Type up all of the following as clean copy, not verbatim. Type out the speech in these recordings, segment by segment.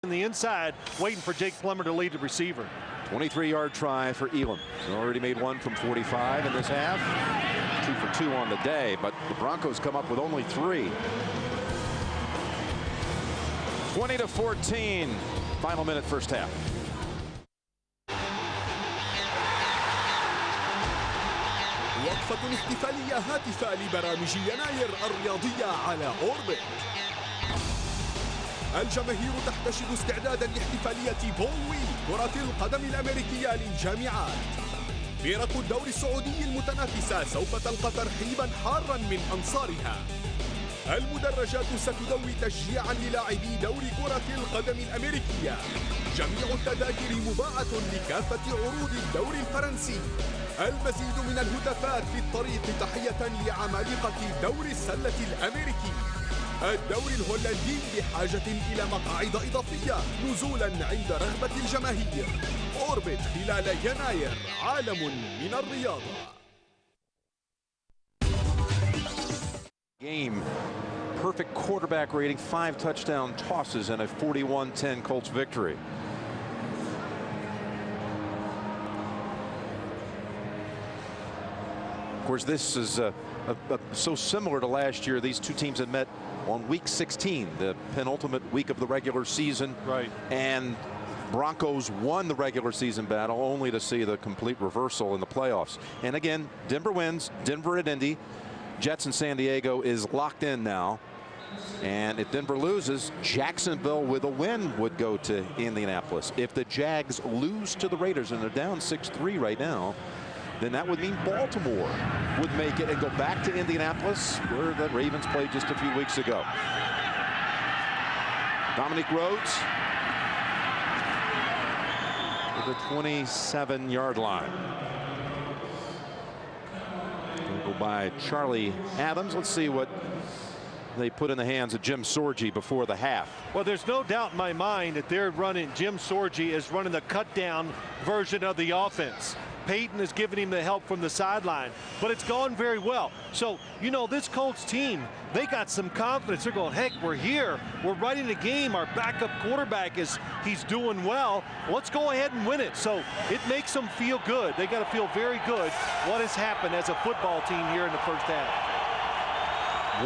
in the inside, waiting for Jake Plummer to lead the receiver. 23-yard try for Elam. He's already made one from 45 in this half. 2 for 2 on the day, but the Broncos come up with only 3. 20-14, final minute first half. وقفة احتفالية هاتفة لبرامج يناير الرياضية على أوربت. الجماهير تحتشد استعدادا لاحتفالية بول ويك كرة القدم الأمريكية للجامعات. فرق الدوري السعودي المتنافسة سوف تلقى ترحيبا حارا من أنصارها. المدرجات ستدوي تشجيعا للاعبي دوري كرة القدم الأمريكية. جميع التذاكر مباعة لكافة عروض الدوري الفرنسي. المزيد من الهتافات في الطريق تحية لعمالقة دوري السلة الأمريكي. الدوري الهولندي بحاجة إلى مقاعد إضافية نزولا عند رغبة الجماهير. أوربت خلال يناير عالم من الرياضة. Game. Perfect quarterback rating, 5 touchdown tosses, and a 41-10 Colts victory. Of course, this is so similar to last year. These two teams had met on week 16, the penultimate week of the regular season. Right. And Broncos won the regular season battle only to see the complete reversal in the playoffs. And again, Denver wins, Denver at Indy. Jets in San Diego is locked in now. And if Denver loses, Jacksonville with a win would go to Indianapolis. If the Jags lose to the Raiders, and they're down 6-3 right now, then that would mean Baltimore would make it and go back to Indianapolis, where the Ravens played just a few weeks ago. Dominic Rhodes to the 27-yard line. Go by Charlie Adams. Let's see what they put in the hands of Jim Sorgi before the half. Well, there's no doubt in my mind that they're running, Jim Sorgi is running the cut-down version of the offense. Peyton is giving him the help from the sideline, but it's gone very well. So, you know, this Colts team, they got some confidence. They're going, heck, we're here. We're right in the game. Our backup quarterback he's doing well. Let's go ahead and win it. So it makes them feel good. They got to feel very good what has happened as a football team here in the first half.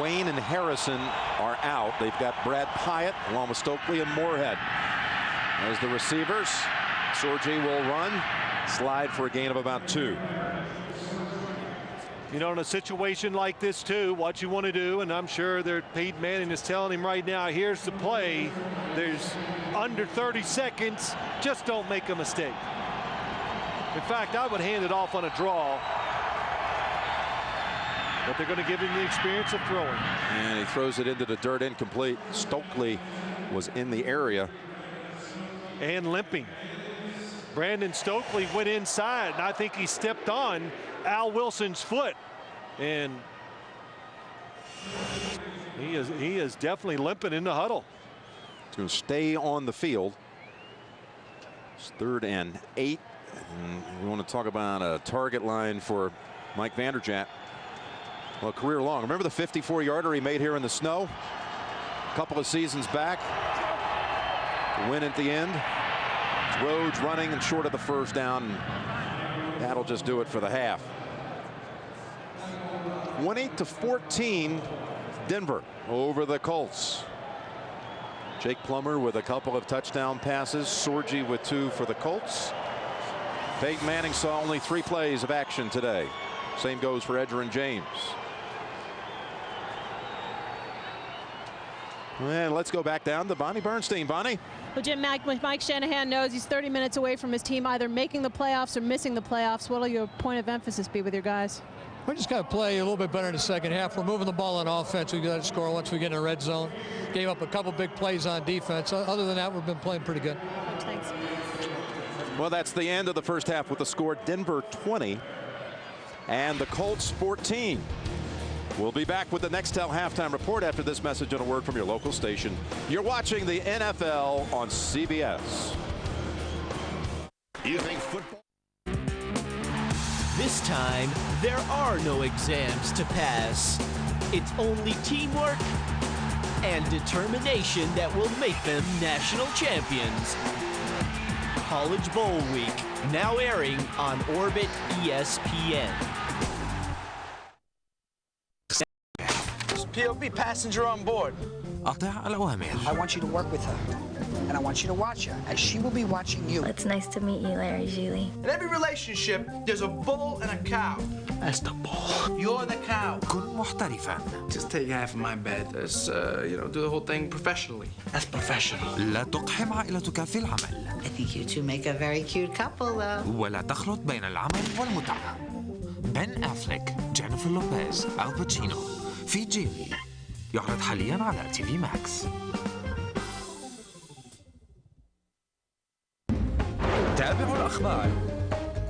Wayne and Harrison are out. They've got Brad Pyatt along with Stokely and Morehead as the receivers. Sorgi will run, slide for a gain of about 2. You know, in a situation like this, too, what you want to do, and I'm sure Peyton Manning is telling him right now, here's the play. There's under 30 seconds. Just don't make a mistake. In fact, I would hand it off on a draw. But they're going to give him the experience of throwing. And he throws it into the dirt, incomplete. Stokely was in the area. And limping. Brandon Stokely went inside, and I think he stepped on Al Wilson's foot. And he is definitely limping in the huddle. He's going to stay on the field. It's 3rd and 8. And we want to talk about a target line for Mike Vanderjagt. Well, career long. Remember the 54-yarder he made here in the snow a couple of seasons back? The win at the end. Rhodes running and short of the first down. That'll just do it for the half. 20-14, Denver over the Colts. Jake Plummer with a couple of touchdown passes. Sorgi with 2 for the Colts. Peyton Manning saw only 3 plays of action today. Same goes for Edgerrin James. And let's go back down to Bonnie Bernstein. Bonnie. Well, Jim, Mike Shanahan knows he's 30 minutes away from his team either making the playoffs or missing the playoffs. What will your point of emphasis be with your guys? We just got to play a little bit better in the second half. We're moving the ball on offense. We got to score once we get in the red zone. Gave up a couple big plays on defense. Other than that, we've been playing pretty good. Thanks. Well, that's the end of the first half with the score Denver 20 and the Colts 14. We'll be back with the Nextel halftime report after this message and a word from your local station. You're watching the NFL on CBS. You think football? This time, there are no exams to pass. It's only teamwork and determination that will make them national champions. College Bowl Week, now airing on Orbit ESPN. POB, passenger on board. أطع الأوامر. I want you to work with her, and I want you to watch her, as she will be watching you. It's nice to meet you, Larry Julie. In every relationship, there's a bull and a cow. That's the bull. You're the cow. كن محترفا. Just take half of my bed. Let's, do the whole thing professionally. That's professional. لا تقحم عائلتك في العمل. I think you two make a very cute couple, though. ولا تخلط بين العمل والمتعة. بن أفليك، جينيفر لوبيز، آل باتشينو في جيلي. يعرض حاليا على تي في ماكس. تابعوا الأخبار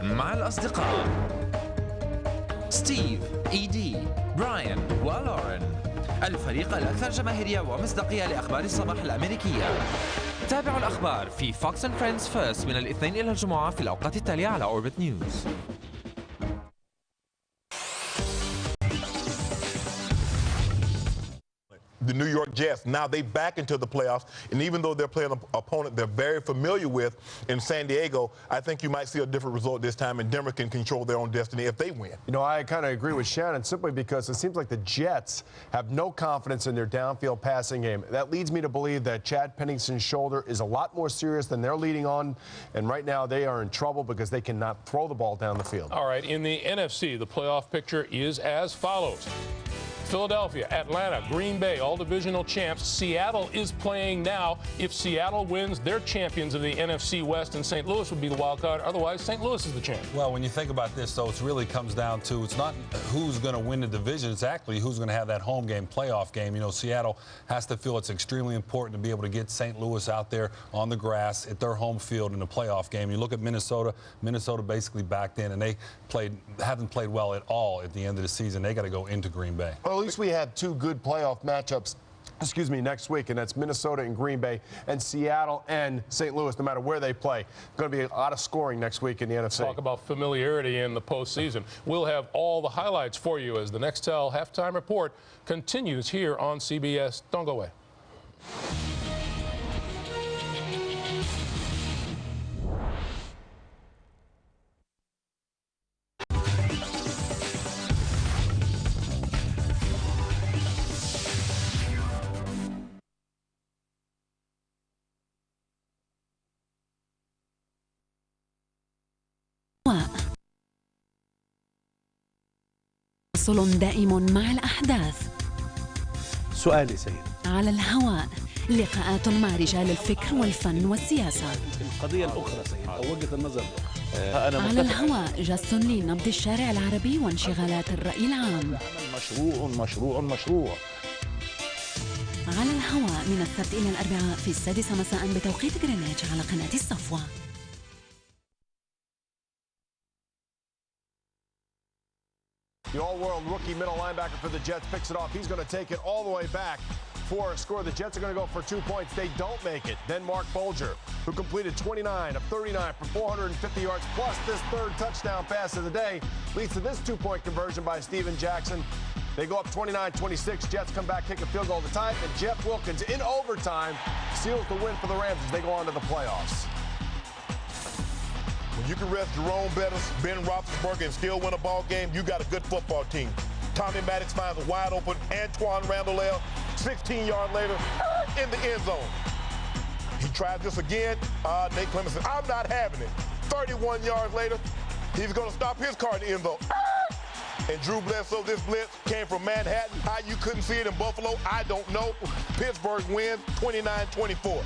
مع الأصدقاء ستيف، إيدي، براين ولورين، الفريق الأكثر جماهيرية ومصداقية لأخبار الصباح الأمريكية. تابعوا الأخبار في فوكس أند فريندز فيرست من الاثنين إلى الجمعة في الأوقات التالية على أوربت نيوز. The New York Jets, now they back into the playoffs, and even though they're playing an opponent they're very familiar with in San Diego, I think you might see a different result this time, and Denver can control their own destiny if they win. You know, I kind of agree with Shannon simply because it seems like the Jets have no confidence in their downfield passing game. That leads me to believe that Chad Pennington's shoulder is a lot more serious than they're leading on, and right now they are in trouble because they cannot throw the ball down the field. All right, in the NFC, the playoff picture is as follows. Philadelphia, Atlanta, Green Bay, all divisional champs. Seattle is playing now. If Seattle wins, they're champions of the NFC West, and St. Louis would be the wild card. Otherwise, St. Louis is the champ. Well, when you think about this, though, it really comes down to it's not who's going to win the division. It's actually who's going to have that home game, playoff game. You know, Seattle has to feel it's extremely important to be able to get St. Louis out there on the grass at their home field in the playoff game. You look at Minnesota. Minnesota basically backed in, and they haven't played well at all at the end of the season. They got to go into Green Bay. Well, at least we have two good playoff matchups, next week, and that's Minnesota and Green Bay, and Seattle and St. Louis, no matter where they play. Going to be a lot of scoring next week in the NFC. Talk about familiarity in the postseason. We'll have all the highlights for you as the Nextel halftime report continues here on CBS. Don't go away. تواصل دائم مع الأحداث. سؤالي سيد. على الهواء لقاءات مع رجال الفكر والفن والسياسة. القضية الأخرى سيد أو وجهة النظر أنا على الهواء جس لنبض الشارع العربي وانشغالات الرأي العام. مشروع. على الهواء من السبت إلى الأربعاء في 6 مساء بتوقيت غرينتش على قناة الصفوة. The all-world rookie middle linebacker for the Jets picks it off. He's going to take it all the way back for a score. The Jets are going to go for 2 points. They don't make it. Then Mark Bulger, who completed 29 of 39 for 450 yards, plus this third touchdown pass of the day, leads to this 2-point conversion by Steven Jackson. They go up 29-26. Jets come back, kick a field goal to tie it, and Jeff Wilkins in overtime seals the win for the Rams as they go on to the playoffs. When you can rest Jerome Bettis, Ben Roethlisberger, and still win a ball game, you got a good football team. Tommy Maddox finds a wide open Antoine Randall, 16 yards later, in the end zone. He tried this again. Nate Clemens said, I'm not having it. 31 yards later, he's going to stop his car in the end zone. And Drew Bledsoe, this blitz came from Manhattan. How you couldn't see it in Buffalo, I don't know. Pittsburgh wins 29-24.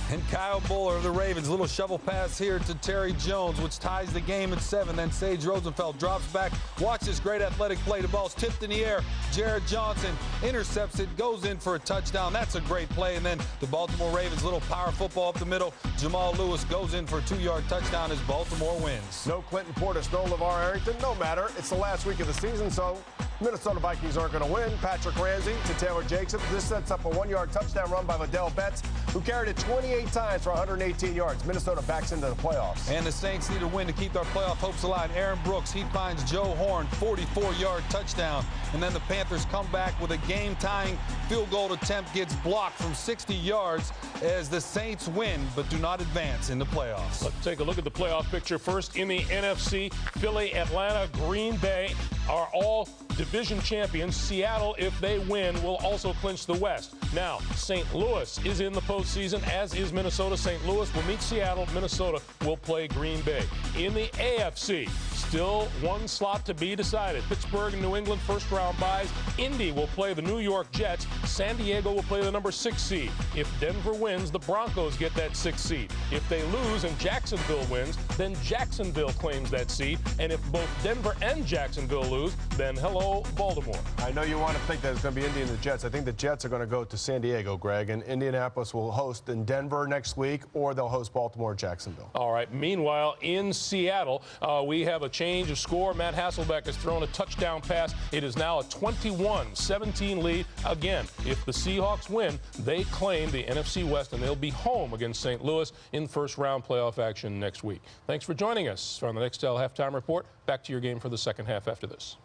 And Kyle Buller of the Ravens, little shovel pass here to Terry Jones, which ties the game at 7. Then Sage Rosenfeld drops back. Watch this great athletic play. The ball's tipped in the air. Jared Johnson intercepts it, goes in for a touchdown. That's a great play. And then the Baltimore Ravens, little power football up the middle. Jamal Lewis goes in for a 2-yard touchdown as Baltimore wins. No Clinton Portis, no LeVar Arrington, no matter. It's the last week of the season, so Minnesota Vikings aren't going to win. Patrick Ramsey to Taylor Jacobs. This sets up a 1-yard touchdown run by Liddell Betts, who carried it 28 times for 118 yards. Minnesota backs into the playoffs. And the Saints need a win to keep their playoff hopes alive. Aaron Brooks, he finds Joe Horn, 44-yard touchdown. And then the Panthers come back with a game-tying field goal attempt, gets blocked from 60 yards as the Saints win, but do not advance in the playoffs. Let's take a look at the playoff picture. First in the NFC, Philly, Atlanta, Green Bay are all division champions. Seattle, if they win, will also clinch the West. Now, St. Louis is in the postseason, as is Minnesota. St. Louis will meet Seattle. Minnesota will play Green Bay. In the AFC, still one slot to be decided. Pittsburgh and New England first-round byes. Indy will play the New York Jets. San Diego will play the number 6 seed. If Denver wins, the Broncos get that 6th seed. If they lose and Jacksonville wins, then Jacksonville claims that seed. And if both Denver and Jacksonville lose, then hello, Baltimore. I know you want to think that it's going to be Indy and the Jets. I think the Jets are going to go to San Diego, Greg, and Indianapolis will host in Denver next week, or they'll host Baltimore or Jacksonville. All right. Meanwhile, in Seattle, we have a change of score. Matt Hasselbeck has thrown a touchdown pass. It is now a 21-17 lead. Again, if the Seahawks win, they claim the NFC West, and they'll be home against St. Louis in first-round playoff action next week. Thanks for joining us on the Nextel Halftime Report. Back to your game for the second half after this.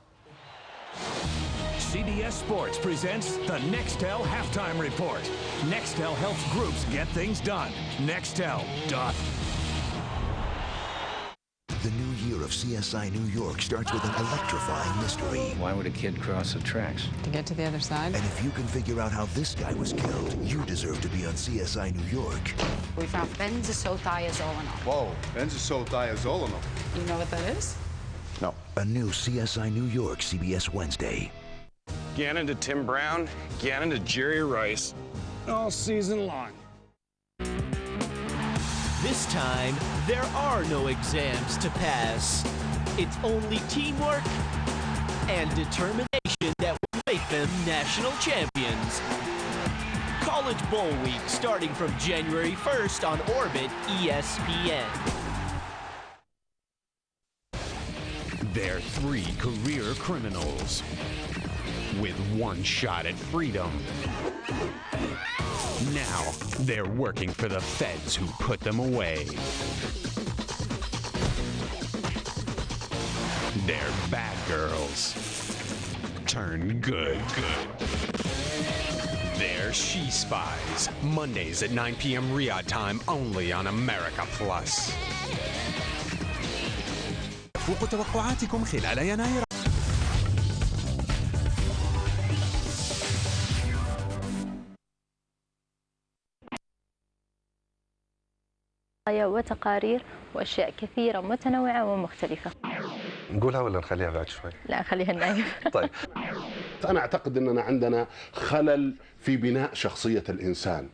CBS Sports presents the Nextel Halftime Report. Nextel helps groups get things done. Nextel. The new year of CSI New York starts with an electrifying mystery. Why would a kid cross the tracks? To get to the other side. And if you can figure out how this guy was killed, you deserve to be on CSI New York. We found benzosodiazolone. Whoa, benzosodiazolone. You know what that is? No. A new CSI New York, CBS Wednesday. Gannon to Tim Brown, Gannon to Jerry Rice, all season long. This time, there are no exams to pass. It's only teamwork and determination that will make them national champions. College Bowl Week starting from January 1st on Orbit ESPN. They're 3 career criminals with 1 shot at freedom. Now, they're working for the feds who put them away. They're bad girls. Turn good. They're She Spies. Mondays at 9 p.m. Riyadh time only on America Plus. فوق توقعاتكم خلال يناير. وتقارير وأشياء كثيرة متنوعة ومختلفة. نقولها ولا نخليها بعد شوي؟ لا خليها النايف. طيب. أنا أعتقد أننا عندنا خلل في بناء شخصية الإنسان.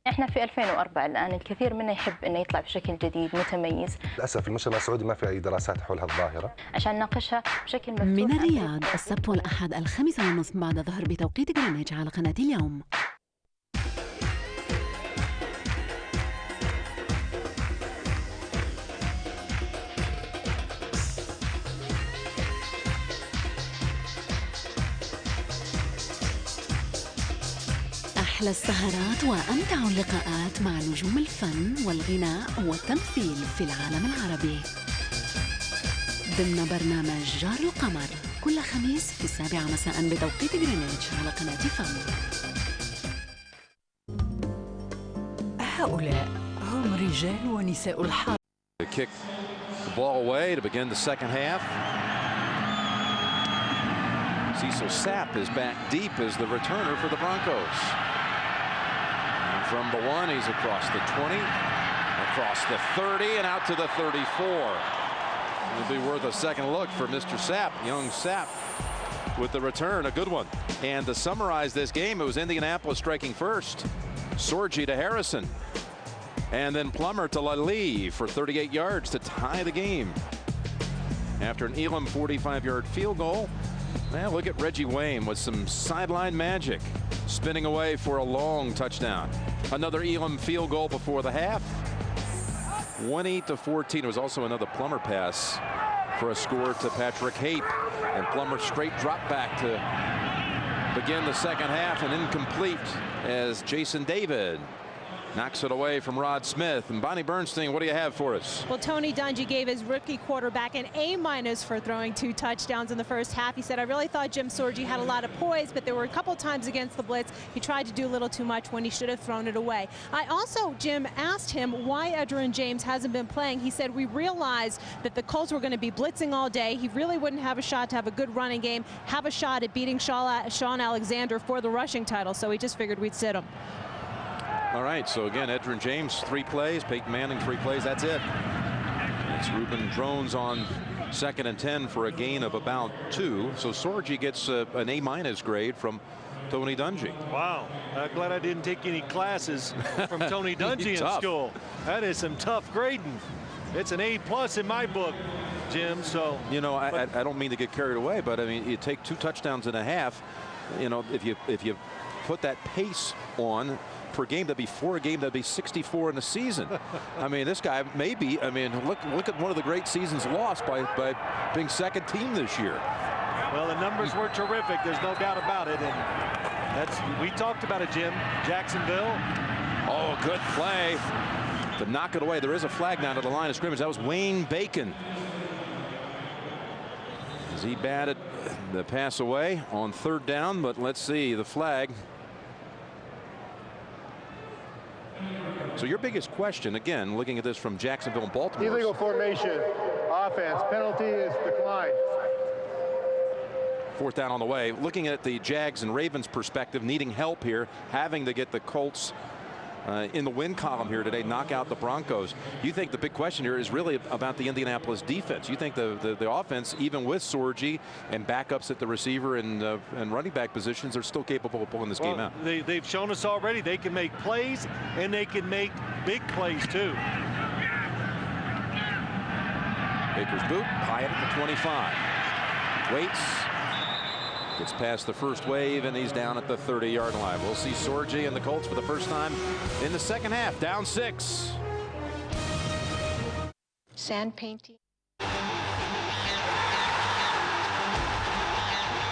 احنا في 2004 الآن الكثير منا يحب انه يطلع بشكل جديد متميز. للأسف المجتمع السعودي ما في أي دراسات حول هالظاهرة. عشان نناقشها بشكل مفتوح. من الرياض السبت والأحد 5:30 بعد الظهر بتوقيت غرينتش على قناة اليوم. أحلى السهرات وأمتع اللقاءات مع نجوم الفن والغناء والتمثيل في العالم العربي ضمن برنامج جار القمر كل خميس في 7 مساء بتوقيت غرينتش على قناة فن. هؤلاء هم رجال ونساء الحرب. To kick the ball away to begin the second half. Cecil Sapp is back deep as the returner for the Broncos. And from the 1, he's across the 20, across the 30, and out to the 34. It'll be worth a second look for Mr. Sapp, young Sapp, with the return, a good one. And to summarize this game, it was Indianapolis striking first. Sorgi to Harrison. And then Plummer to Lally for 38 yards to tie the game. After an Elam 45-yard field goal, well, look at Reggie Wayne with some sideline magic, spinning away for a long touchdown. Another Elam field goal before the half. 28-14. It was also another Plummer pass for a score to Patrick Hape. And Plummer straight drop back to begin the second half, and incomplete as Jason David knocks it away from Rod Smith. And Bonnie Bernstein, what do you have for us? Well, Tony Dungy gave his rookie quarterback an A- for throwing 2 touchdowns in the first half. He said, I really thought Jim Sorgi had a lot of poise, but there were a couple times against the blitz he tried to do a little too much when he should have thrown it away. I also, Jim, asked him why Edgerrin James hasn't been playing. He said, we realized that the Colts were going to be blitzing all day. He really wouldn't have a shot to have a good running game, have a shot at beating Sean Alexander for the rushing title, so he just figured we'd sit him. All right, so again, Edgerrin James 3 plays, Peyton Manning 3 plays, that's it. It's Ruben Drones on 2nd and 10 for a gain of about 2. So Sorgi gets an A- grade from Tony Dungy. Wow, I'm glad I didn't take any classes from Tony Dungy in school. That is some tough grading. It's an A+ in my book, Jim. So you know, I don't mean to get carried away, but I mean, you take 2 touchdowns and a half. You know, if you put that pace on per game, that'd be 4 a game, that'd be 64 in the season. I mean, this guy maybe, I mean, look at one of the great seasons lost by being 2nd team this year. Well, the numbers were terrific, there's no doubt about it, and we talked about it, Jim. Jacksonville. Oh, good play to knock it away. There is a flag down to the line of scrimmage. That was Wayne Bacon as he batted the pass away on 3rd down, but let's see the flag. So your biggest question, again, looking at this from Jacksonville and Baltimore. Illegal formation, offense, penalty is declined. 4th down on the way. Looking at the Jags and Ravens perspective, needing help here, having to get the Colts in the win column here today, knock out the Broncos. You think the big question here is really about the Indianapolis defense. You think the offense, even with Sorgi and backups at the receiver and running back positions, are still capable of pulling this game out? They've shown us already they can make plays, and they can make big plays too. Baker's boot, Hyatt at the 25. Waits. Gets past the first wave, and he's down at the 30-yard line. We'll see Sorgi and the Colts for the first time in the second half, down 6. Sand painting.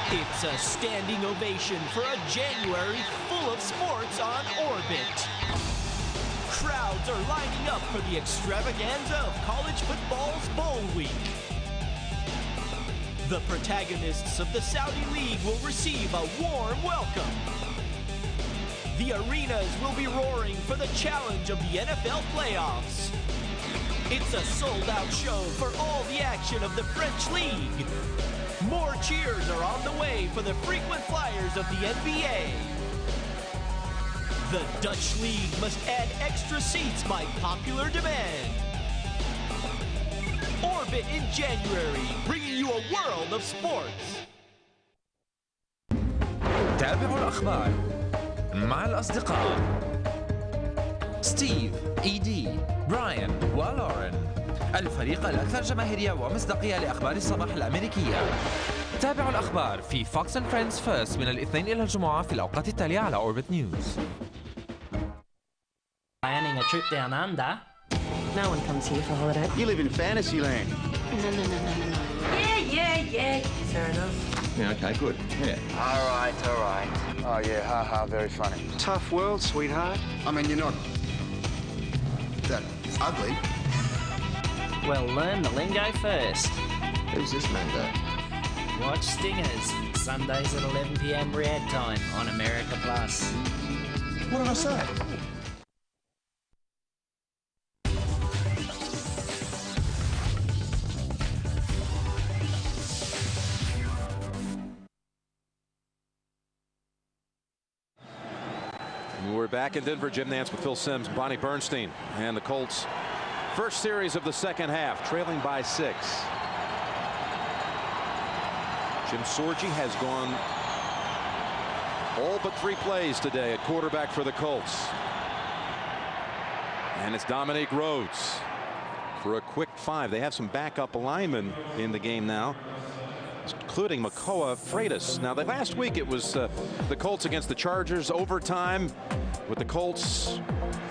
It's a standing ovation for a January full of sports on Orbit. Crowds are lining up for the extravaganza of college football's Bowl Week. The protagonists of the Saudi League will receive a warm welcome. The arenas will be roaring for the challenge of the NFL playoffs. It's a sold-out show for all the action of the French League. More cheers are on the way for the frequent flyers of the NBA. The Dutch League must add extra seats by popular demand. Orbit in January, bringing you a world of sports. تابعوا الأخبار مع الأصدقاء ستيف، إيدي، براين ولورين، الفريق الأكثر جماهيرية ومصداقية لأخبار الصباح الأمريكية. تابعوا الأخبار في Fox and Friends First من الاثنين إلى الجمعة في الأوقات التالية على Orbit News. Planning a trip down under. No one comes here for holiday. You live in fantasy land. No. Yeah. Fair enough. Yeah, okay, good. Yeah. All right. Oh, yeah, haha, very funny. Tough world, sweetheart. I mean, you're not that ugly. Well, learn the lingo first. Who's this Mando? Watch Stingers, Sundays at 11 p.m. Riyadh time on America Plus. What did I say? We're back in Denver. Jim Nance with Phil Simms, Bonnie Bernstein, and the Colts. First series of the second half, trailing by 6. Jim Sorgi has gone all but 3 plays today at quarterback for the Colts. And it's Dominique Rhodes for a quick 5. They have some backup linemen in the game now, including Makoa Freitas. Now, last week it was the Colts against the Chargers, overtime with the Colts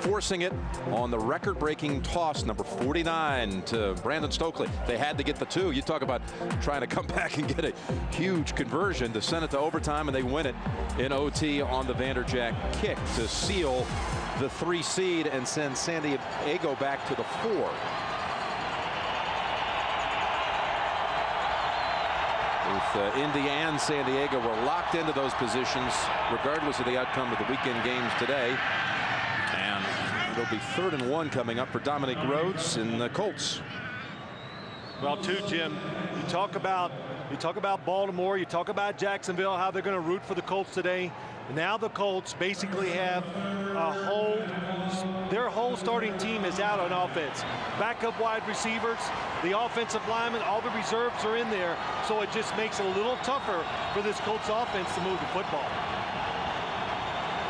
forcing it on the record-breaking toss, number 49 to Brandon Stokely. They had to get the 2. You talk about trying to come back and get a huge conversion to send it to overtime, and they win it in OT on the Vanderjagt kick to seal the 3 seed and send San Diego back to the 4. With Indy and San Diego were locked into those positions regardless of the outcome of the weekend games today. And it'll be 3rd and 1 coming up for Dominic Rhodes in the Colts. Well, too, Jim, you talk about Baltimore, you talk about Jacksonville, how they're going to root for the Colts today. Now the Colts basically have their whole starting team is out on offense. Backup wide receivers, the offensive linemen, all the reserves are in there. So it just makes it a little tougher for this Colts offense to move the football.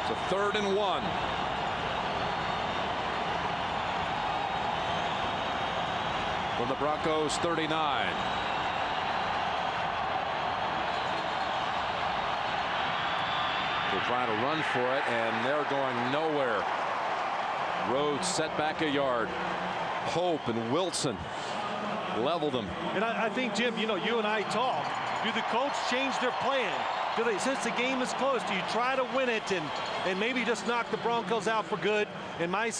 It's a 3rd and 1. From the Broncos 39. They're trying to run for it, and they're going nowhere. Rhodes set back a yard. Hope and Wilson leveled them. And I think, Jim, you know, you and I talk. Do the Colts change their plan? Do they, since the game is close, do you try to win it and maybe just knock the Broncos out for good? And my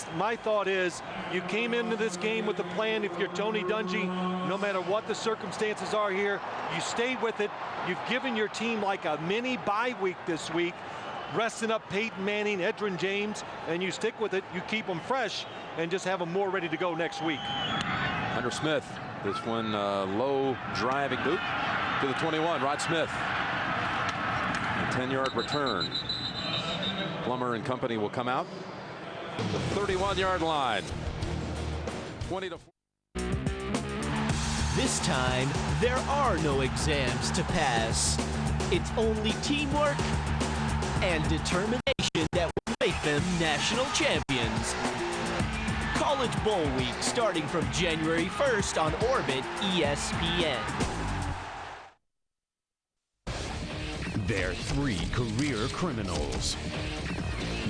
thought is, you came into this game with a plan. If you're Tony Dungy, no matter what the circumstances are here, you stay with it. You've given your team like a mini bye week this week, resting up Peyton Manning, Edgerrin James, and you stick with it. You keep them fresh and just have them more ready to go next week. Hunter Smith, this one low driving boot to the 21. Rod Smith. A 10-yard return. Plummer and company will come out. The 31-yard line. 20 to 4. This time, there are no exams to pass. It's only teamwork and determination that will make them national champions. College Bowl Week starting from January 1st on Orbit ESPN. They're 3 career criminals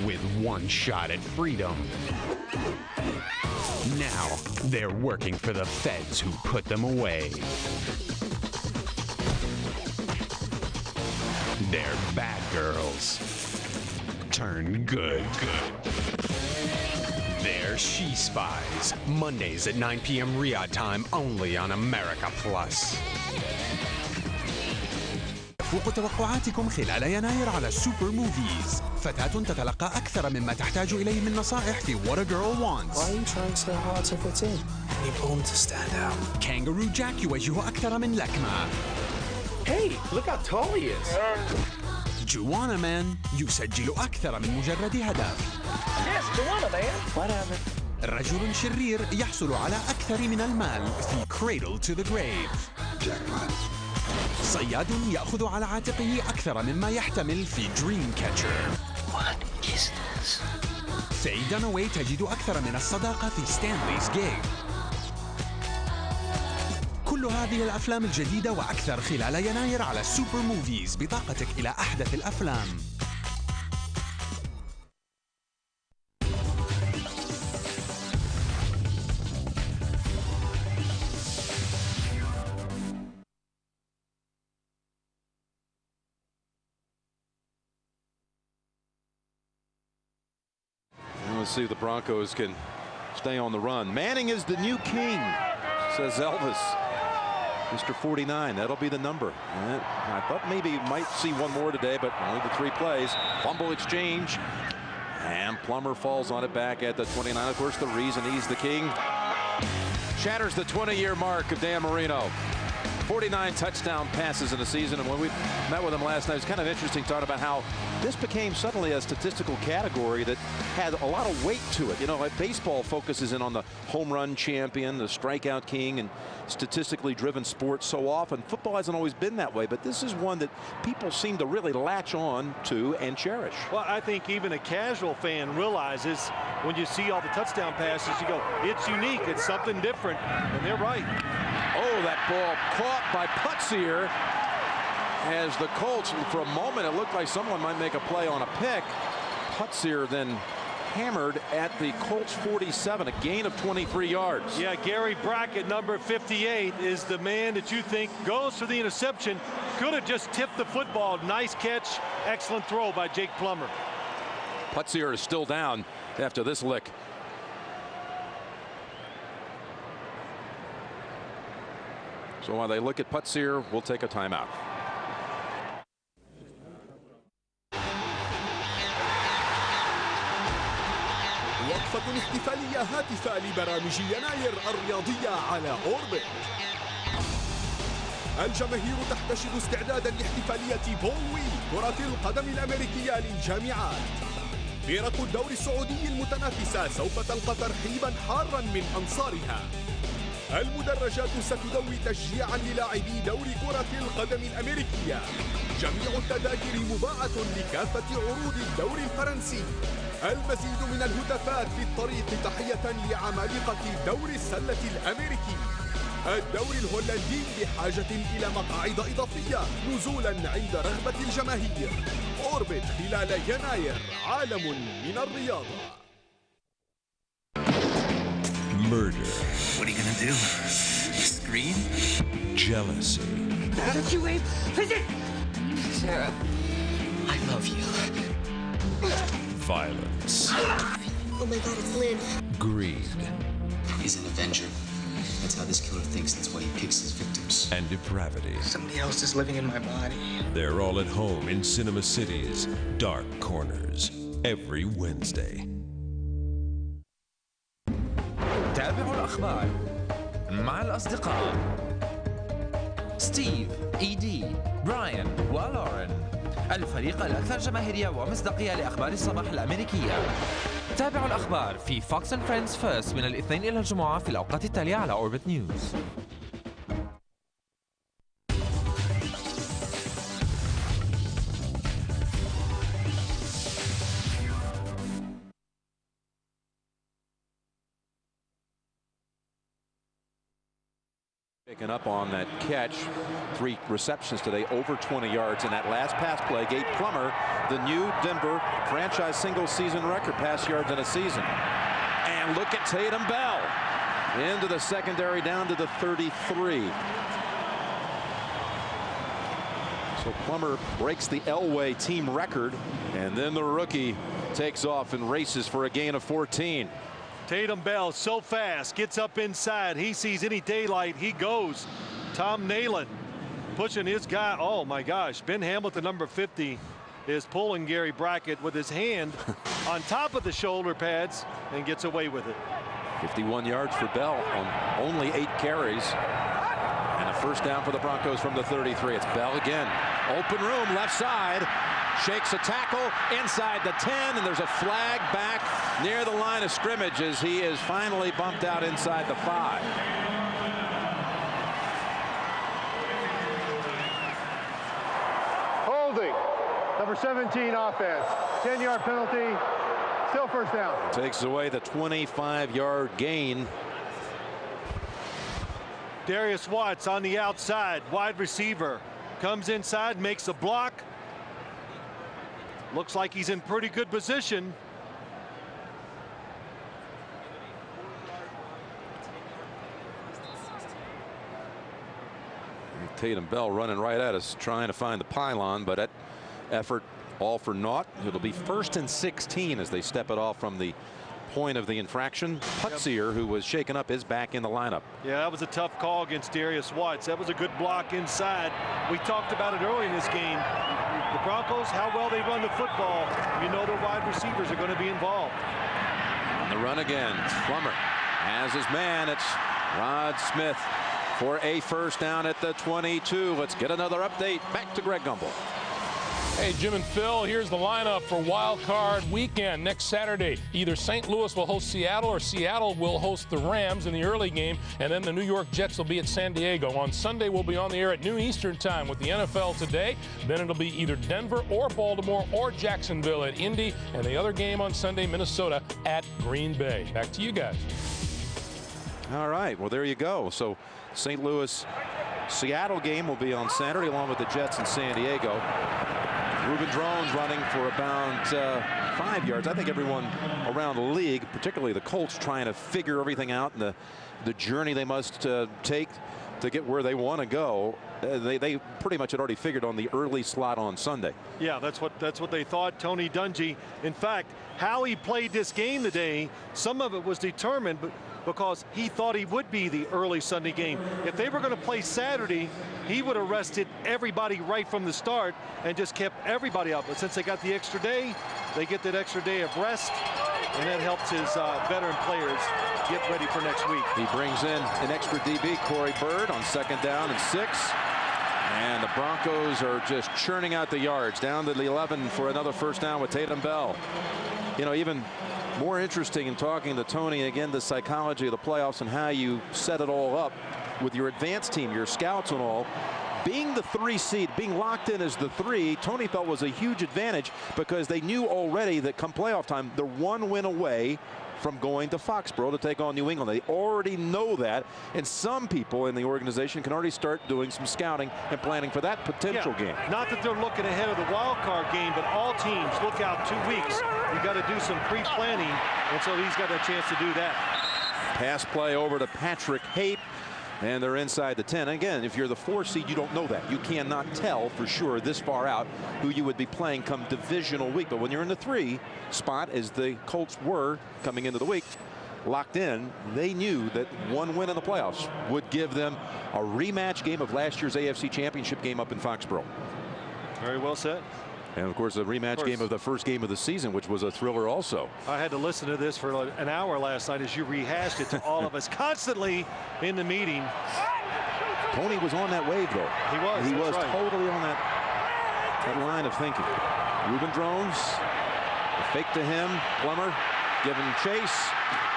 with 1 shot at freedom. Now, they're working for the feds who put them away. They're bad girls. Turn good. They're She Spies. Mondays at 9 p.m. Riyadh time only on America Plus. فوق توقعاتكم خلال يناير على سوبر موفيز. فتاة تتلقى أكثر مما تحتاج إليه من نصائح في What a Girl Wants. Why are you trying so hard to fit in? I need Bond to stand out. Kangaroo Jack يواجه أكثر من لكمة. Hey, look how tall he is. Juana Man يسجل أكثر من مجرد هدف. Yes, Juana Man. Whatever. رجل شرير يحصل على أكثر من المال في Cradle to the Grave. Jackpot. صياد يأخذ على عاتقه أكثر مما يحتمل في Dreamcatcher. What is this? Faye Dunaway تجد أكثر من الصداقة في Stanley's Gig. كل هذه الأفلام الجديدة وأكثر خلال يناير على سوبر موفيز بطاقتك إلى أحدث الأفلام. Let's see if the Broncos can stay on the run. Manning is the new king, says Elvis. Mr. 49, that'll be the number. I thought maybe you might see one more today, but only the 3 plays. Fumble exchange. And Plummer falls on it back at the 29. Of course, the reason he's the king. Shatters the 20-year mark of Dan Marino. 49 touchdown passes in the season, and when we met with him last night, it's kind of interesting talking about how this became suddenly a statistical category that had a lot of weight to it. You know, like baseball focuses in on the home run champion, the strikeout king, and statistically driven sports so often. Football hasn't always been that way, but this is one that people seem to really latch on to and cherish. Well, I think even a casual fan realizes when you see all the touchdown passes, you go, it's unique, it's something different, and they're right. Oh, that ball caught by Putzier as the Colts, for a moment, it looked like someone might make a play on a pick. Putzier then hammered at the Colts 47, a gain of 23 yards. Yeah, Gary Brackett, number 58, is the man that you think goes for the interception. Could have just tipped the football. Nice catch, excellent throw by Jake Plummer. Putzier is still down after this lick. So while they look at Putzier, we'll take a timeout. وقفة احتفالية هاتفة لبرامج يناير الرياضية على أوربت. الجماهير تحتشد استعدادا لاحتفالية بول ويك كرة القدم الأمريكية للجامعات. فرق الدوري السعودي المتنافسة سوف تلقى ترحيبا حارا من أنصارها. المدرجات ستدوي تشجيعا للاعبي دوري كرة القدم الأمريكية. جميع التذاكر مباعة لكافة عروض الدوري الفرنسي. المزيد من الهتافات في الطريق تحية لعمالقة دوري السلة الأمريكي. الدوري الهولندي بحاجة إلى مقاعد إضافية نزولا عند رغبة الجماهير. أوربت خلال يناير، عالم من الرياضة. Murder. What are you gonna do? Scream? Jealousy. Don't you wait! Listen! Sarah, I love you. Violence. Oh my god, it's Lynn. Greed. He's an Avenger. That's how this killer thinks. That's why he picks his victims. And depravity. Somebody else is living in my body. They're all at home in Cinema City's Dark Corners every Wednesday. تابعوا الأخبار مع الأصدقاء ستيف، إيدي، براين ولورين، الفريق الأكثر جماهيرية ومصداقية لأخبار الصباح الأمريكية. تابعوا الأخبار في Fox and Friends First من الاثنين إلى الجمعة في الأوقات التالية على Orbit News. Picking up on that catch, 3 receptions today, over 20 yards. And that last pass play gave Plummer the new Denver franchise single-season record pass yards in a season. And look at Tatum Bell into the secondary down to the 33. So Plummer breaks the Elway team record, and then the rookie takes off and races for a gain of 14. Tatum Bell so fast, gets up inside. He sees any daylight, he goes. Tom Neion pushing his guy. Oh my gosh, Ben Hamilton, number 50, is pulling Gary Brackett with his hand on top of the shoulder pads and gets away with it. 51 yards for Bell on only 8 carries. And a first down for the Broncos from the 33. It's Bell again. Open room, left side. Shakes a tackle inside the 10, and there's a flag back near the line of scrimmage as he is finally bumped out inside the 5. Holding. Number 17 offense. 10-yard penalty. Still first down. Takes away the 25-yard gain. Darius Watts on the outside, wide receiver. Comes inside, makes a block. Looks like he's in pretty good position. Tatum Bell running right at us, trying to find the pylon, but that effort all for naught. It'll be 1st and 16 as they step it off from the point of the infraction. Putzier, who was shaken up, is back in the lineup. Yeah, that was a tough call against Darius Watts. That was a good block inside. We talked about it early in this game. The Broncos, how well they run the football, you know their wide receivers are going to be involved. On the run again, Plummer has his man. It's Rod Smith for a first down at the 22. Let's get another update. Back to Greg Gumbel. Hey, Jim and Phil, here's the lineup for Wild Card Weekend next Saturday. Either St. Louis will host Seattle or Seattle will host the Rams in the early game, and then the New York Jets will be at San Diego. On Sunday, we'll be on the air at noon Eastern time with the NFL Today. Then it'll be either Denver or Baltimore or Jacksonville at Indy, and the other game on Sunday, Minnesota at Green Bay. Back to you guys. All right, well, there you go. So St. Louis Seattle game will be on Saturday along with the Jets in San Diego. Reuben Drones running for about 5 yards. I think everyone around the league, particularly the Colts, trying to figure everything out and the journey they must take to get where they want to go. They pretty much had already figured on the early slot on Sunday. Yeah, that's what they thought. Tony Dungy, in fact, how he played this game today, some of it was determined because he thought he would be the early Sunday game. If they were going to play Saturday, he would have rested everybody right from the start and just kept everybody up. But since they got the extra day, they get that extra day of rest, and that helps his veteran players get ready for next week. He brings in an extra DB, Corey Bird, on 2nd down and 6. And the Broncos are just churning out the yards, down to the 11 for another first down with Tatum Bell. You know, even more interesting in talking to Tony, again, the psychology of the playoffs and how you set it all up with your advanced team, your scouts and all. Being the 3 seed, being locked in as the 3, Tony felt was a huge advantage because they knew already that come playoff time, they're 1 win away from going to Foxborough to take on New England. They already know that, and some people in the organization can already start doing some scouting and planning for that potential game. Not that they're looking ahead of the wild card game, but all teams look out 2 weeks. You got to do some pre-planning, and so he's got a chance to do that. Pass play over to Patrick Hape, and they're inside the 10. Again, if you're the 4 seed, you don't know that. You cannot tell for sure this far out who you would be playing come divisional week. But when you're in the 3 spot, as the Colts were coming into the week, locked in, they knew that 1 win in the playoffs would give them a rematch game of last year's AFC Championship game up in Foxborough. Very well said. And of course, a rematch game of the first game of the season, which was a thriller also. I had to listen to this for an hour last night as you rehashed it to all of us constantly in the meeting. Tony was on that wave, though. He was. He was right. totally on that line of thinking. Reuben Drones, a fake to him. Plummer giving chase,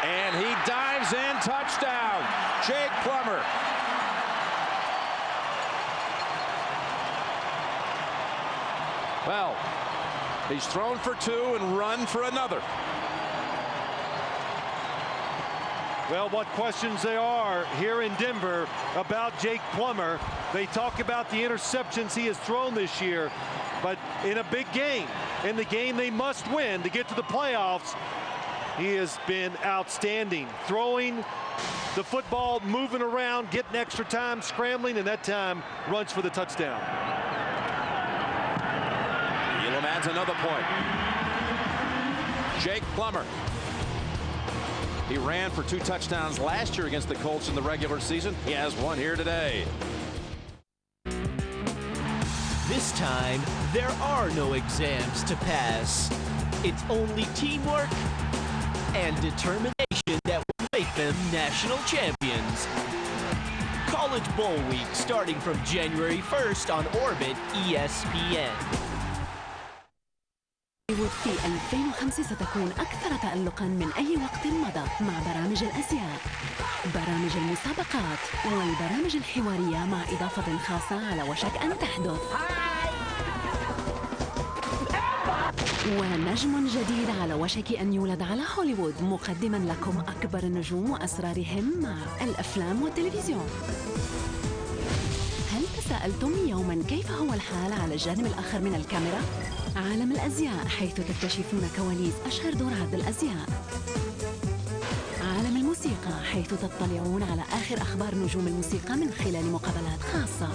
and he dives in. Touchdown, Jake Plummer. Well, he's thrown for 2 and run for another. Well, what questions there are here in Denver about Jake Plummer. They talk about the interceptions he has thrown this year, but in a big game, in the game they must win to get to the playoffs, he has been outstanding. Throwing the football, moving around, getting extra time, scrambling, and that time runs for the touchdown. Adds another point. Jake Plummer. He ran for 2 touchdowns last year against the Colts in the regular season. He has 1 here today. This time, there are no exams to pass. It's only teamwork and determination that will make them national champions. College Bowl Week starting from January 1st on Orbit ESPN. في 2005 ستكون أكثر تألقاً من أي وقت مضى مع برامج الأزياء، برامج المسابقات والبرامج الحوارية مع إضافة خاصة على وشك أن تحدث. ونجم جديد على وشك أن يولد على هوليوود مقدماً لكم أكبر النجوم وأسرارهم مع الأفلام والتلفزيون. هل تساءلتم يوماً كيف هو الحال على الجانب الآخر من الكاميرا؟ عالم الأزياء، حيث تكتشفون كواليس أشهر دور عرض الأزياء. عالم الموسيقى، حيث تطلعون على آخر أخبار نجوم الموسيقى من خلال مقابلات خاصة.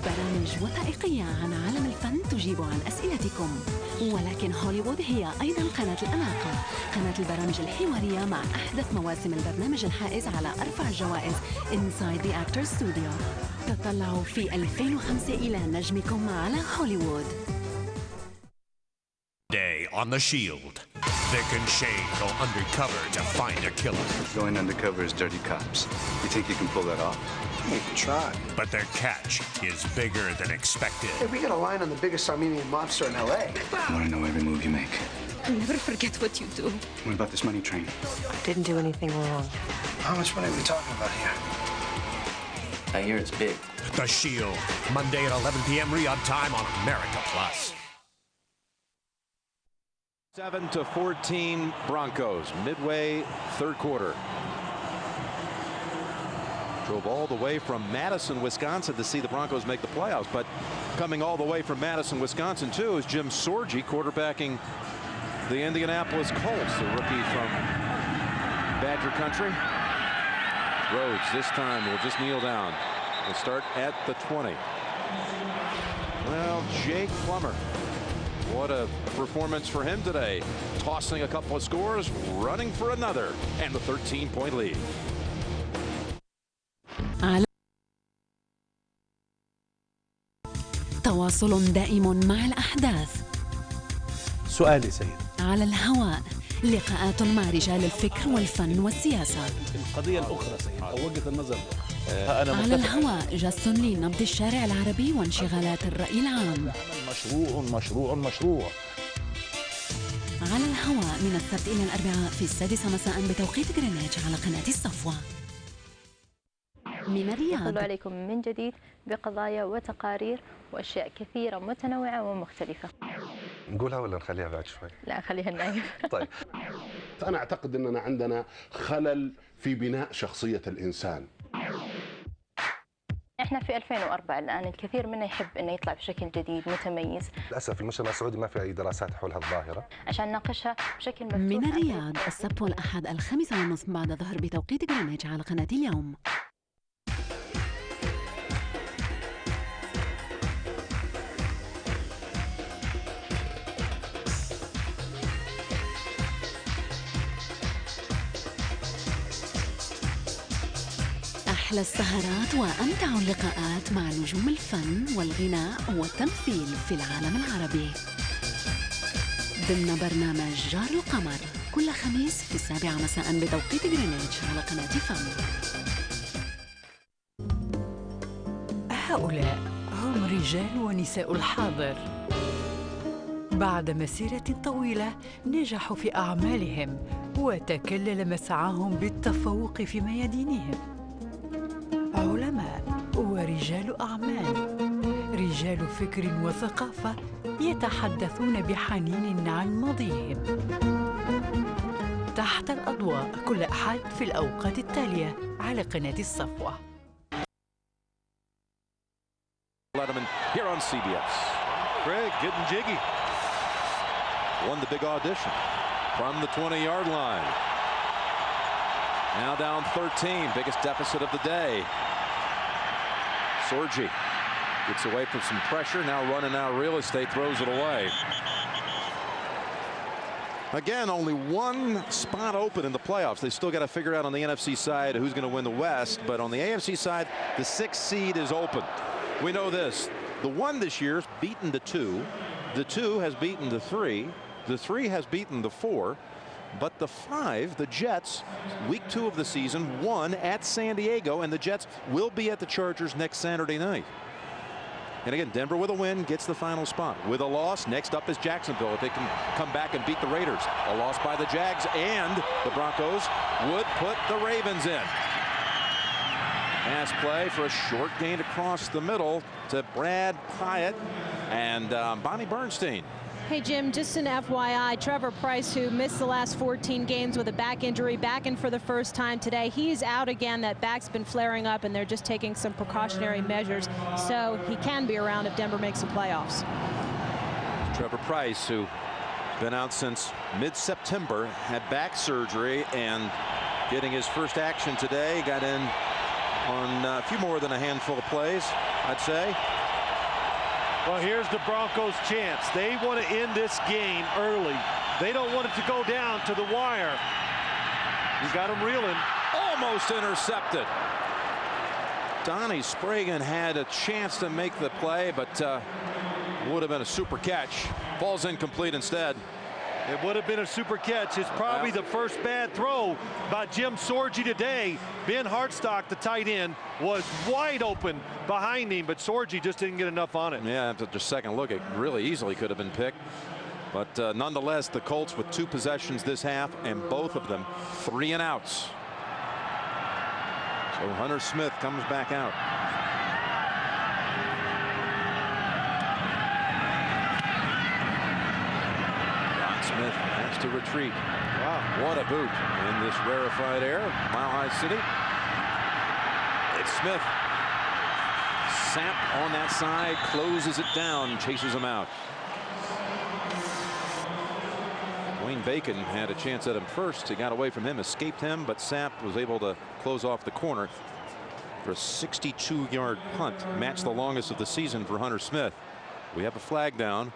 برامج وثائقية عن عالم الفن تجيب عن أسئلتكم. ولكن هوليوود هي أيضاً قناة الأناقة، قناة البرامج الحوارية مع أحدث مواسم البرنامج الحائز على أرفع الجوائز Inside the Actors Studio. تطلعوا في 2005 إلى نجمكم على هوليوود. Day on the Shield. Vic and Shane go undercover to find a killer. Going undercover as dirty cops. You think you can pull that off? You can try. But their catch is bigger than expected. Hey, we got a line on the biggest Armenian mobster in LA. I want to know every move you make. I'll never forget what you do. What about this money train? I didn't do anything wrong. How much money are we talking about here? I hear it's big. The Shield, Monday at 11 p.m. Riyadh time on America Plus. 7-14 Broncos, midway 3rd quarter. Drove all the way from Madison, Wisconsin to see the Broncos make the playoffs. But coming all the way from Madison, Wisconsin, too, is Jim Sorgi, quarterbacking the Indianapolis Colts, the rookie from Badger Country. Rhodes this time will just kneel down. We'll start at the 20. Well, Jake Plummer, what a performance for him today. Tossing a couple of scores, running for another, and the 13-point lead. تواصل دائم مع الأحداث. سؤالي سيد. على الهواء لقاءات مع رجال الفكر والفن والسياسة. القضية الأخرى سيد أو وجهة النظر على الهواء جس لنبض الشارع العربي وانشغالات الرأي العام. مشروع. على الهواء من السبت إلى الأربعاء في 6 مساء بتوقيت غرينتش على قناة الصفوة. من الرياض. ندخل عليكم من جديد بقضايا وتقارير وأشياء كثيرة متنوعة ومختلفة. نقولها ولا نخليها بعد شوي؟ لا خليها النايف. طيب. أنا أعتقد أننا عندنا خلل في بناء شخصية الإنسان. احنا في 2004 الآن الكثير منا يحب انه يطلع بشكل جديد متميز. للأسف المجتمع السعودي ما في أي دراسات حول هالظاهرة. عشان نناقشها بشكل مفتوح. من الرياض السبت والأحد 5:30 بعد الظهر بتوقيت غرينتش على قناة اليوم. أحلى السهرات وأمتع اللقاءات مع نجوم الفن والغناء والتمثيل في العالم العربي ضمن برنامج جار القمر كل خميس في 7 مساء بتوقيت غرينتش على قناة فن. هؤلاء هم رجال ونساء الحاضر. بعد مسيرة طويلة نجحوا في أعمالهم وتكلل مسعاهم بالتفوق في ميادينهم. علماء ورجال أعمال، رجال فكر وثقافة يتحدثون بحنين عن ماضيهم. تحت الأضواء كل أحد في الأوقات التالية على قناة الصفوة. Here on CBS. Greg getting jiggy. Won the big audition from the 20-yard line. Now down 13, biggest deficit of the day. Sorgi gets away from some pressure, now running out of real estate, throws it away. Again, only one spot open in the playoffs. They still got to figure out on the NFC side who's going to win the West, but on the AFC side, the 6th seed is open. We know this. The 1 this year has beaten the 2. The 2 has beaten the 3. The 3 has beaten the 4. But the 5, the Jets, week 2 of the season, won at San Diego, and the Jets will be at the Chargers next Saturday night. And again, Denver with a win gets the final spot. With a loss, next up is Jacksonville. If they can come back and beat the Raiders. A loss by the Jags, and the Broncos would put the Ravens in. Pass play for a short gain across the middle to Brad Hyatt and Bonnie Bernstein. Hey, Jim, just an FYI, Trevor Pryce, who missed the last 14 games with a back injury, back in for the first time today. He's out again. That back's been flaring up, and they're just taking some precautionary measures. So he can be around if Denver makes the playoffs. Trevor Pryce, who's been out since mid-September, had back surgery, and getting his first action today. Got in on a few more than a handful of plays, I'd say. Well, here's the Broncos' chance. They want to end this game early. They don't want it to go down to the wire. You got him reeling. Almost intercepted. Donnie Spragan had a chance to make the play, but would have been a super catch. Falls incomplete instead. It would have been a super catch. It's probably the first bad throw by Jim Sorgi today. Ben Hartstock, the tight end, was wide open behind him, but Sorgi just didn't get enough on it. Yeah, after the second look, it really easily could have been picked. But nonetheless, the Colts with 2 possessions this half, and both of them 3 and outs. So Hunter Smith comes back out. Smith has to retreat. Wow, what a boot in this rarefied air, Mile High City. It's Smith. Samp on that side, closes it down, chases him out. Wayne Bacon had a chance at him first. He got away from him, escaped him, but Samp was able to close off the corner for a 62-yard punt. Matched the longest of the season for Hunter Smith. We have a flag down.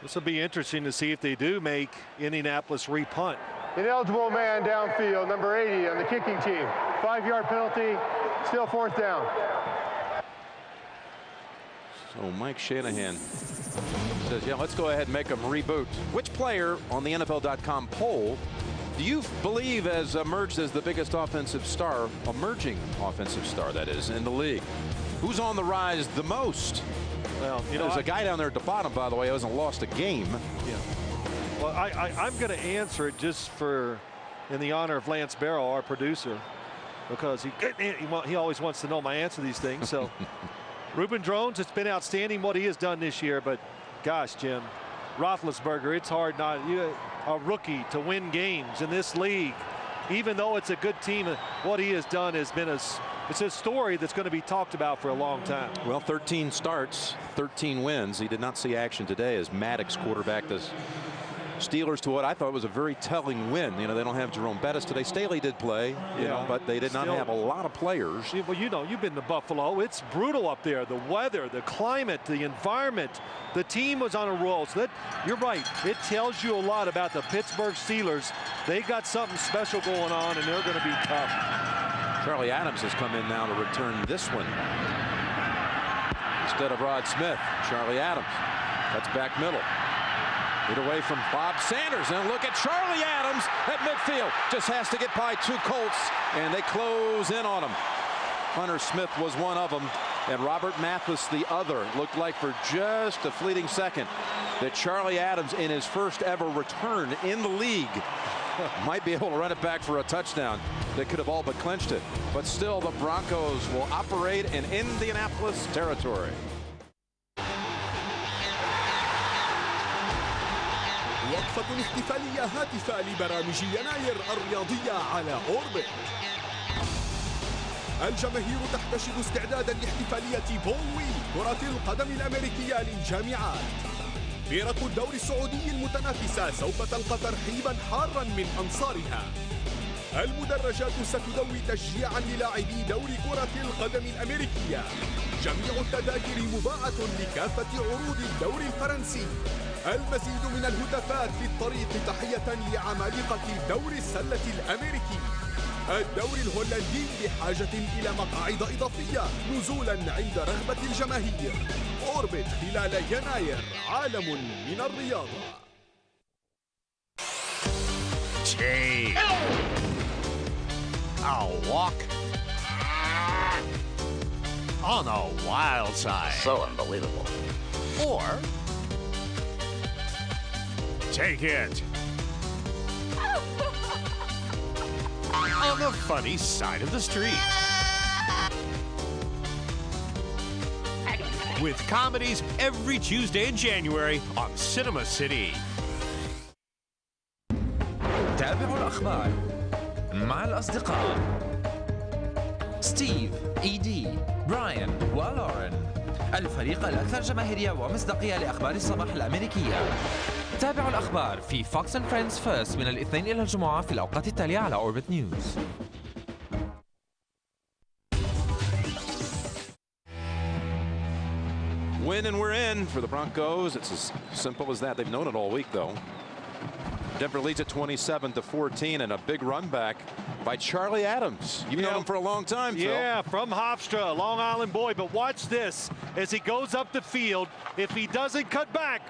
This will be interesting to see if they do make Indianapolis repunt. Ineligible man downfield, number 80 on the kicking team. 5-yard penalty, still 4th down. So Mike Shanahan says, yeah, let's go ahead and make them reboot. Which player on the NFL.com poll do you believe has emerged as the biggest offensive star, emerging offensive star, that is, in the league? Who's on the rise the most? Well, you know, there's a guy down there at the bottom, by the way, who hasn't lost a game. Yeah. Well, I'm going to answer it just in the honor of Lance Barrow, our producer, because he always wants to know my answer to these things. So, Ruben Drones, it's been outstanding what he has done this year, but gosh, Jim, Roethlisberger, it's hard not a rookie to win games in this league, even though it's a good team. What he has done has been it's a story that's going to be talked about for a long time. Well, 13 starts, 13 wins. He did not see action today as Maddox quarterbacked the Steelers to what I thought was a very telling win. You know, they don't have Jerome Bettis today. Staley did play, you know, but they did not have a lot of players. Well, you know, you've been to Buffalo. It's brutal up there. The weather, the climate, the environment. The team was on a roll. So you're right. It tells you a lot about the Pittsburgh Steelers. They got something special going on, and they're going to be tough. Charlie Adams has come in now to return this one. Instead of Rod Smith, Charlie Adams cuts back middle. Get away from Bob Sanders, and look at Charlie Adams at midfield. Just has to get by 2 Colts, and they close in on him. Hunter Smith was one of them, and Robert Mathis the other. Looked like for just a fleeting second that Charlie Adams, in his first ever return in the league, might be able to run it back for a touchdown that could have all but clinched it. But still, the Broncos will operate in Indianapolis territory. وقفة احتفالية هاتفة لبرامج يناير الرياضية على أوربت. الجماهير تحتشد استعدادا لاحتفالية بووي كرة القدم الأمريكية للجامعات. فرق الدوري السعودي المتنافسة سوف تلقى ترحيبا حارا من أنصارها. المدرجات ستدوي تشجيعا للاعبي دوري كرة القدم الأمريكية. جميع التذاكر مباعة لكافة عروض الدوري الفرنسي. المزيد من الهتافات في الطريق تحية لعمالقة دوري السلة الأمريكي. الدوري الهولندي بحاجة إلى مقاعد إضافية نزولا عند رغبة الجماهير. أوربت خلال يناير، عالم من الرياضة. Team. I'll walk on the wild side. So unbelievable. Or take it on the funny side of the street. With comedies every Tuesday in January on Cinema City. تابعوا الأخبار مع الأصدقاء ستيف، إيدي، براين ولورين، الفريق الأكثر جماهيرية ومصداقية لأخبار الصباح الأمريكية. تابعوا الأخبار في فوكس اند فريندز فيرست من الاثنين إلى الجمعة في الأوقات التالية على أوربت نيوز. Win and we're in for the Broncos. It's as simple as that. They've known it all week, though. Denver leads at 27-14, and a big run back by Charlie Adams. You've known him for a long time, Phil. Yeah, from Hofstra, Long Island boy. But watch this as he goes up the field. If he doesn't cut back,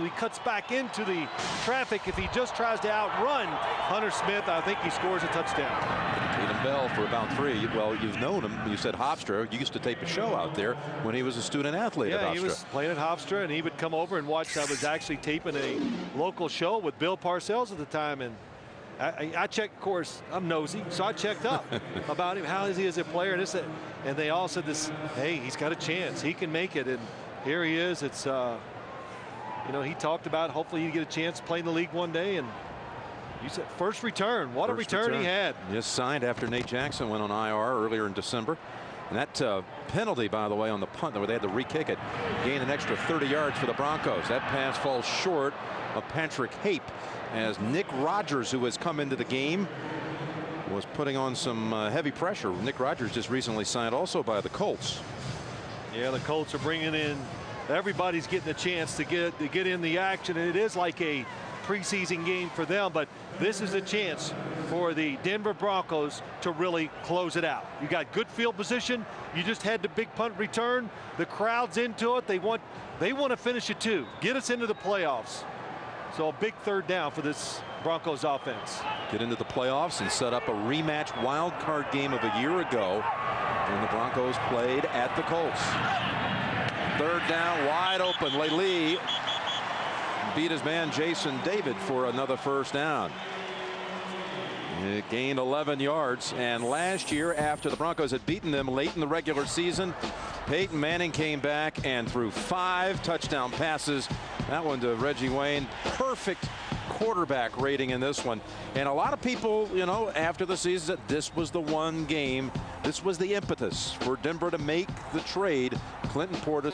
he cuts back into the traffic. If he just tries to outrun Hunter Smith, I think he scores a touchdown. Tatum Bell for about 3. Well, you've known him. You said Hofstra. You used to tape a show out there when he was a student athlete at Hofstra. Yeah, he was playing at Hofstra, and he would come over and watch. I was actually taping a local show with Bill Parcells at the time, and I checked. Of course, I'm nosy, so I checked up about him. How is he as a player? And they all said this. Hey, he's got a chance. He can make it. And here he is. It's you know, he talked about hopefully he'd get a chance to play in the league one day, and You said first return. What a return he had. Just signed after Nate Jackson went on IR earlier in December. And that penalty, by the way, on the punt where they had to re-kick it, gained an extra 30 yards for the Broncos. That pass falls short of Patrick Hape as Nick Rogers, who has come into the game, was putting on some heavy pressure. Nick Rogers just recently signed also by the Colts. Yeah, the Colts are bringing in, everybody's getting a chance to get in the action. And it is like a preseason game for them, but this is a chance for the Denver Broncos to really close it out. You got good field position. You just had the big punt return. The crowd's into it. They want to finish it too. Get us into the playoffs. So a big third down for this Broncos offense. Get into the playoffs and set up a rematch wild card game of a year ago when the Broncos played at the Colts. Third down, wide open. Lee beat his man Jason David for another first down. It gained 11 yards, and last year after the Broncos had beaten them late in the regular season, Peyton Manning came back and threw 5 touchdown passes. That one to Reggie Wayne. Perfect quarterback rating in this one. And a lot of people, you know, after the season said this was the one game, this was the impetus for Denver to make the trade. Clinton Portis